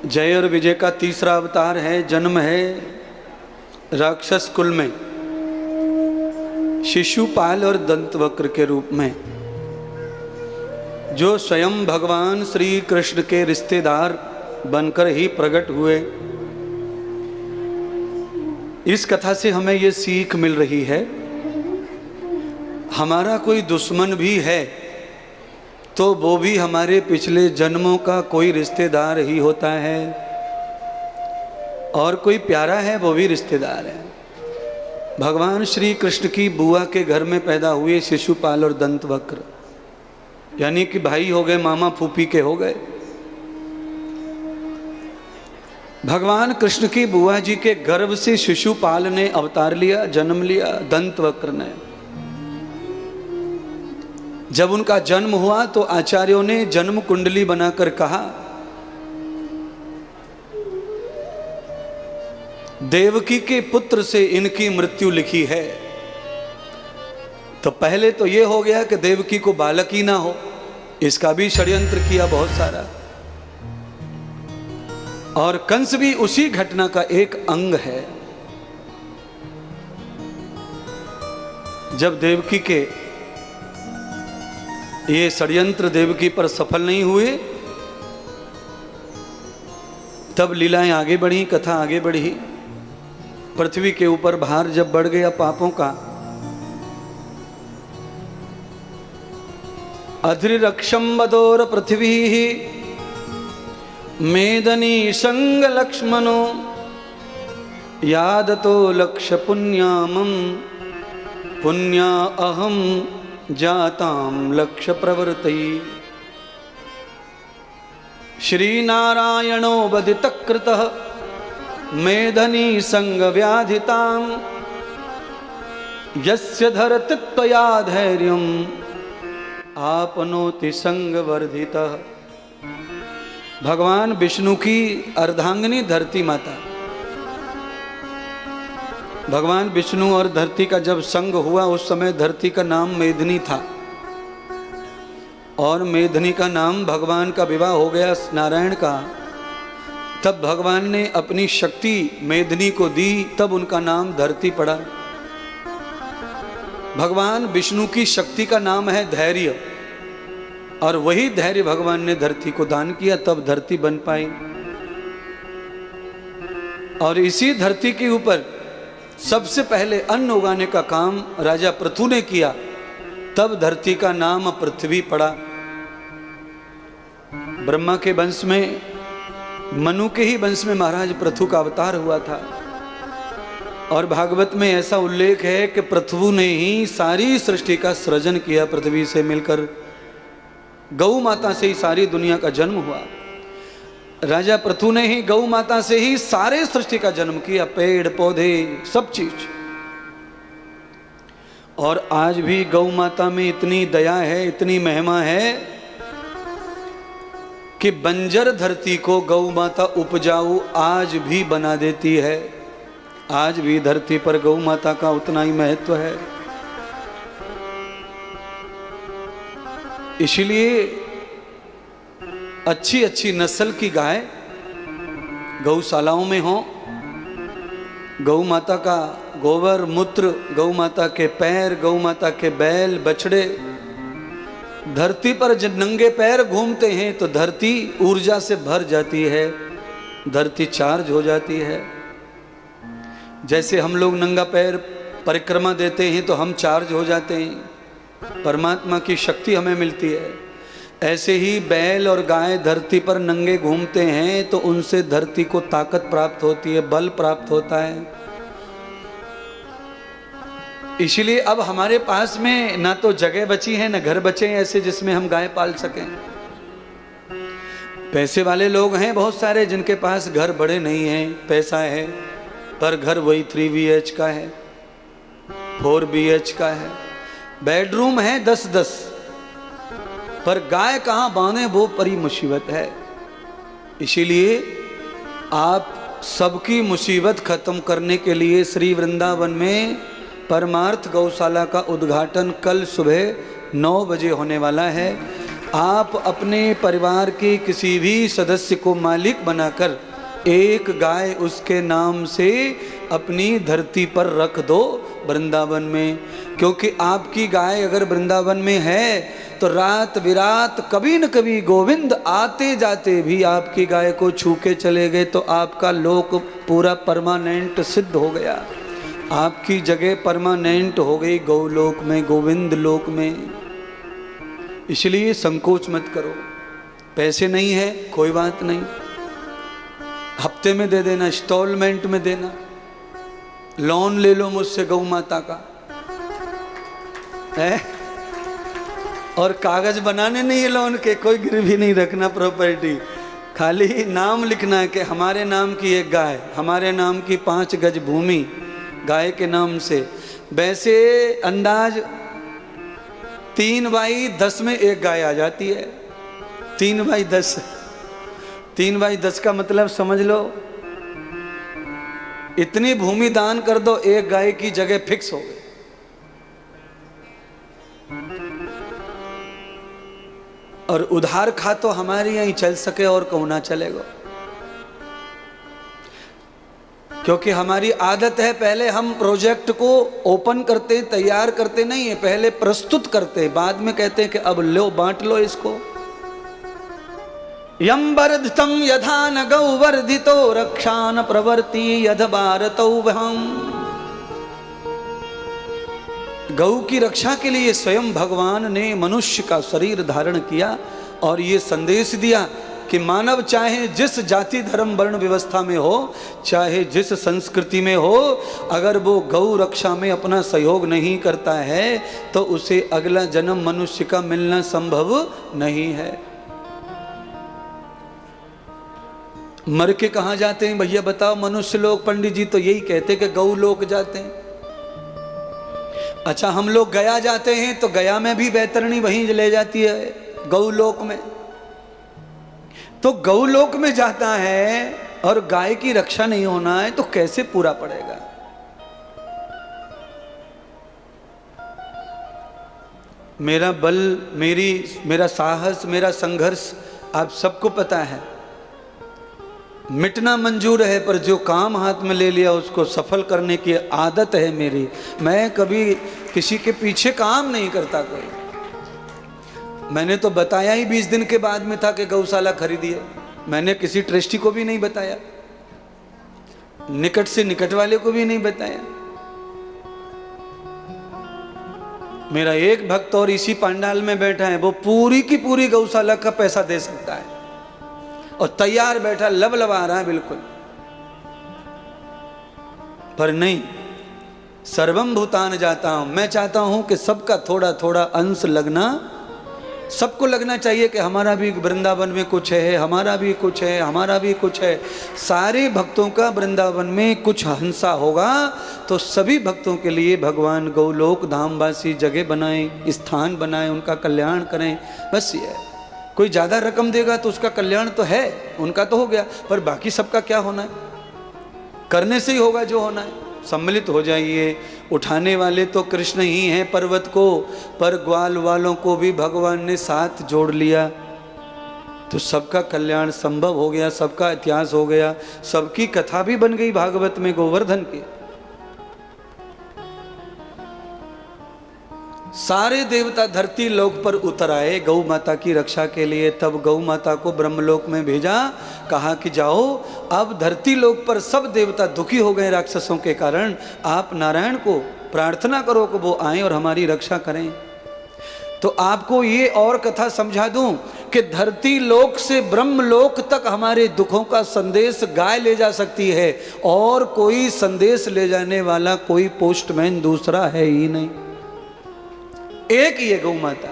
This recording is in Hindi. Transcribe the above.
जय और विजय का तीसरा अवतार है। जन्म है राक्षस कुल में शिशुपाल और दंतवक्र के रूप में, जो स्वयं भगवान श्री कृष्ण के रिश्तेदार बनकर ही प्रकट हुए। इस कथा से हमें ये सीख मिल रही है, हमारा कोई दुश्मन भी है तो वो भी हमारे पिछले जन्मों का कोई रिश्तेदार ही होता है, और कोई प्यारा है वो भी रिश्तेदार है। भगवान श्री कृष्ण की बुआ के घर में पैदा हुए शिशुपाल और दंतवक्र, यानी कि भाई हो गए, मामा फूफी के हो गए। भगवान कृष्ण की बुआ जी के गर्भ से शिशुपाल ने अवतार लिया, जन्म लिया दंतवक्र ने। जब उनका जन्म हुआ तो आचार्यों ने जन्म कुंडली बनाकर कहा, देवकी के पुत्र से इनकी मृत्यु लिखी है। तो पहले तो ये हो गया कि देवकी को बालक ही ना हो, इसका भी षड्यंत्र किया बहुत सारा। और कंस भी उसी घटना का एक अंग है। जब देवकी के ये षड्यंत्र देवकी पर सफल नहीं हुए, तब लीलाएं आगे बढ़ी, कथा आगे बढ़ी। पृथ्वी के ऊपर भार जब बढ़ गया पापों का, अधृरक्षम बदोर पृथ्वी मेदनी संग लक्ष्मणो यादतो लक्ष्य पुण्यामं पुण्या अहम जाताम लक्ष्य प्रवृत्ति। श्री नारायणो बदित कृतः मेधनी संग व्याधिताम यस्य धरति त्वया धैर्यम आपनोति संग वर्धितः। भगवान विष्णु की अर्धांगिनी धरती माता, भगवान विष्णु और धरती का जब संग हुआ उस समय धरती का नाम मेदिनी था, और मेदिनी का नाम भगवान का विवाह हो गया नारायण का। तब भगवान ने अपनी शक्ति मेदिनी को दी, तब उनका नाम धरती पड़ा। भगवान विष्णु की शक्ति का नाम है धैर्य, और वही धैर्य भगवान ने धरती को दान किया, तब धरती बन पाई। और इसी धरती के ऊपर सबसे पहले अन्न उगाने का काम राजा पृथु ने किया, तब धरती का नाम पृथ्वी पड़ा। ब्रह्मा के वंश में, मनु के ही वंश में महाराज पृथु का अवतार हुआ था। और भागवत में ऐसा उल्लेख है कि पृथु ने ही सारी सृष्टि का सृजन किया। पृथ्वी से मिलकर गौ माता से ही सारी दुनिया का जन्म हुआ। राजा पृथु ने ही गौ माता से ही सारे सृष्टि का जन्म किया, पेड़ पौधे सब चीज। और आज भी गौ माता में इतनी दया है, इतनी महिमा है कि बंजर धरती को गौ माता उपजाऊ आज भी बना देती है। आज भी धरती पर गौ माता का उतना ही महत्व है। इसलिए अच्छी अच्छी नस्ल की गाय गौशालाओं में हो, गौ माता का गोबर मूत्र, गौ माता के पैर, गौ माता के बैल बछड़े धरती पर जब नंगे पैर घूमते हैं तो धरती ऊर्जा से भर जाती है, धरती चार्ज हो जाती है। जैसे हम लोग नंगा पैर परिक्रमा देते हैं तो हम चार्ज हो जाते हैं, परमात्मा की शक्ति हमें मिलती है। ऐसे ही बैल और गाय धरती पर नंगे घूमते हैं तो उनसे धरती को ताकत प्राप्त होती है, बल प्राप्त होता है। इसलिए अब हमारे पास में ना तो जगह बची है, ना घर बचे हैं ऐसे जिसमें हम गाय पाल सकें। पैसे वाले लोग हैं बहुत सारे जिनके पास घर बड़े नहीं हैं, पैसा है पर घर वही 3 BH का है, 4 BH का है, बेडरूम है 10-10, पर गाय कहाँ बांधे वो बड़ी मुसीबत है। इसीलिए आप सबकी मुसीबत खत्म करने के लिए श्री वृंदावन में परमार्थ गौशाला का उद्घाटन कल सुबह 9 बजे होने वाला है। आप अपने परिवार के किसी भी सदस्य को मालिक बनाकर एक गाय उसके नाम से अपनी धरती पर रख दो वृंदावन में, क्योंकि आपकी गाय अगर वृंदावन में है तो रात बिरात कभी न कभी गोविंद आते जाते भी आपकी गाय को छू के चले गए तो आपका लोक पूरा परमानेंट सिद्ध हो गया, आपकी जगह परमानेंट हो गई गौलोक में, गोविंद लोक में। इसलिए संकोच मत करो। पैसे नहीं है कोई बात नहीं, हफ्ते में दे देना, इंस्टॉलमेंट में देना, लोन ले लो मुझसे गौ माता का है, और कागज बनाने नहीं है लोन के, कोई गिरवी नहीं रखना प्रॉपर्टी, खाली नाम लिखना है कि हमारे नाम की एक गाय, हमारे नाम की 5 गज भूमि गाय के नाम से। वैसे अंदाज 3/10 में एक गाय आ जाती है। 3/10, 3/10 का मतलब समझ लो, इतनी भूमि दान कर दो, एक गाय की जगह फिक्स हो गई। और उधार खा तो हमारे यहीं चल सके और कहूं ना चलेगा, क्योंकि हमारी आदत है पहले हम प्रोजेक्ट को ओपन करते, तैयार करते नहीं है, पहले प्रस्तुत करते, बाद में कहते हैं कि अब लो बांट लो इसको। यम वर्धितम यथा न गौ वर्धितो रक्षान प्रवर्ति यद भारतौ वहम। गौ की रक्षा के लिए स्वयं भगवान ने मनुष्य का शरीर धारण किया और ये संदेश दिया कि मानव चाहे जिस जाति धर्म वर्ण व्यवस्था में हो, चाहे जिस संस्कृति में हो, अगर वो गौ रक्षा में अपना सहयोग नहीं करता है तो उसे अगला जन्म मनुष्य का मिलना संभव नहीं है। मर के कहाँ जाते हैं भैया बताओ मनुष्य लोग? पंडित जी तो यही कहते कि गौ लोक जाते हैं। अच्छा, हम लोग गया जाते हैं तो गया में भी बैतरणी वहीं ले जाती है गौलोक में, तो गौलोक में जाता है और गाय की रक्षा नहीं होना है तो कैसे पूरा पड़ेगा? मेरा बल, मेरा साहस, मेरा संघर्ष आप सबको पता है, मिटना मंजूर है, पर जो काम हाथ में ले लिया उसको सफल करने की आदत है मेरी। मैं कभी किसी के पीछे काम नहीं करता कोई। मैंने तो बताया ही 20 दिन के बाद में था कि गौशाला खरीदिए, मैंने किसी ट्रस्टी को भी नहीं बताया, निकट से निकट वाले को भी नहीं बताया। मेरा एक भक्त और इसी पंडाल में बैठा है, वो पूरी की पूरी गौशाला का पैसा दे सकता है और तैयार बैठा लबलबा रहा है बिल्कुल, पर नहीं, सर्वम भूतान जाता हूं। मैं चाहता हूं कि सबका थोड़ा थोड़ा अंश लगना, सबको लगना चाहिए कि हमारा भी वृंदावन में कुछ है, हमारा भी कुछ है, हमारा भी कुछ है। सारे भक्तों का वृंदावन में कुछ हंसा होगा तो सभी भक्तों के लिए भगवान गौलोक धामवासी जगह बनाएं, स्थान बनाएं, उनका कल्याण करें, बस ये है। कोई ज़्यादा रकम देगा तो उसका कल्याण तो है, उनका तो हो गया, पर बाकी सबका क्या होना है? करने से ही होगा जो होना है। सम्मिलित हो जाइए। उठाने वाले तो कृष्ण ही हैं पर्वत को, पर ग्वाल वालों को भी भगवान ने साथ जोड़ लिया तो सबका कल्याण संभव हो गया, सबका इतिहास हो गया, सबकी कथा भी बन गई भागवत में गोवर्धन की। सारे देवता धरती लोक पर उतर आए गौ माता की रक्षा के लिए। तब गौ माता को ब्रह्मलोक में भेजा, कहा कि जाओ, अब धरती लोक पर सब देवता दुखी हो गए राक्षसों के कारण, आप नारायण को प्रार्थना करो कि वो आए और हमारी रक्षा करें। तो आपको ये और कथा समझा दूं कि धरती लोक से ब्रह्मलोक तक हमारे दुखों का संदेश गाय ले जा सकती है, और कोई संदेश ले जाने वाला कोई पोस्टमैन दूसरा है ही नहीं, एक ही है गौ माता।